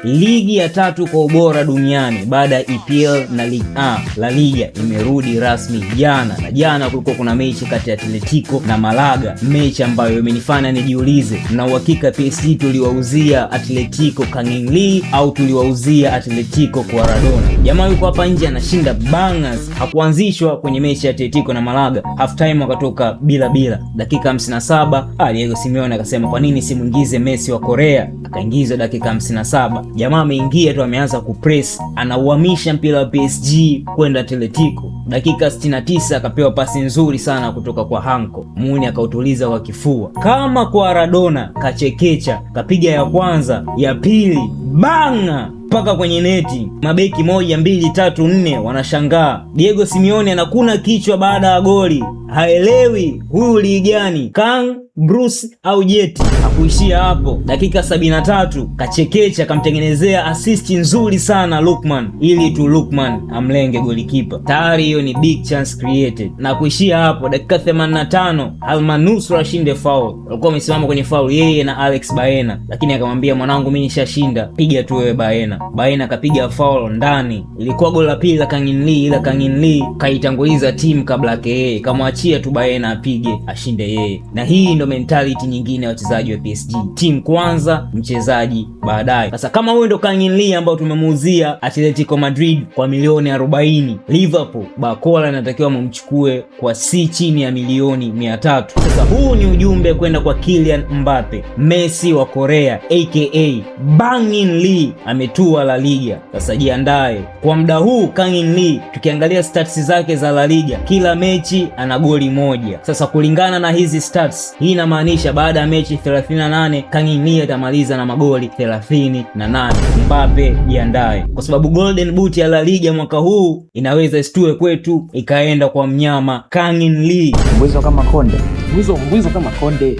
Ligi ya tatu kwa ubora duniani baada ya EPL na Ligue 1, La Liga imerudi rasmi jana, na jana kulikuwa kuna mechi kati ya Atletico na Malaga, mechi ambayo imenifanya nijiulize, na uhakika PSG tuliwauzia Atletico Kangin Lee au tuliwauzia Atletico kwa Maradona? Jamaa yuko hapa nje anashinda bangers. Hakuanzishwa kwenye mechi ya Atletico na Malaga, half time wakatoka bila. Dakika 57 Diego Simeone akasema kwa nini simuingize Messi wa Korea, akaingizwa dakika 57. Jamaa ameingia tu ameanza kupress, anauhamisha mpira wa PSG kwenda Atletico. Dakika 69 akapewa pasi nzuri sana kutoka kwa Hanko Muni, akautuliza kwa kifua kama kwa Maradona, kachekecha, kapiga ya kwanza, ya pili, banga mpaka kwenye neti. Mabeki 1 2 3 4 wanashangaa. Diego Simeone anakuna kichwa baada ya goli, haelewi huyu ligi gani, Kang, Bruce au Jeti. Hakuishia hapo, dakika 73 kachekecha kamtengenezea assist nzuri sana Lukman, ili tu Lukman amlenge golikipa. Tayari hiyo ni big chance created. Na kuishia hapo, dakika 85 almanusra ashinde foul. Walikuwa wamesimama kwenye foul yeye na Alex Baena, lakini akamwambia mwanangu mimi nishashinda, piga tu wewe Baena. Baena kapiga foul ndani. Ilikuwa goli la pili la Kangin Lee, ila Kangin Lee kaitanguliza timu kabla yake yeye, kamwachia tu Baena apige ashinde yeye. Na hii ndo mentality nyingine ya wachezaji wa PSG, team kwanza, mchezaji baadaye. Sasa kama huyo ndo Kangin Lee ambao tumemuuzia Atletico Madrid kwa milioni 40, Liverpool Bakola anatakiwa mumchukue kwa si chini ya milioni 300. Sasa huu ni ujumbe kwenda kwa Kylian Mbappe, Messi wa Korea aka Bangin Lee ametua La Liga. Sasa jiandae kwa muda huu. Kangin Lee tukiangalia stats zake za La Liga, kila mechi ana goli moja. Sasa kulingana na hizi stats, hii inamaanisha baada ya mechi 38 Kangin Lee atamaliza na magoli 38. Mbappe jiandae, kwa sababu Golden Boot ya La Liga mwaka huu inaweza istue kwetu ikaenda kwa mnyama Kangin Lee. Mwizo kama Konde.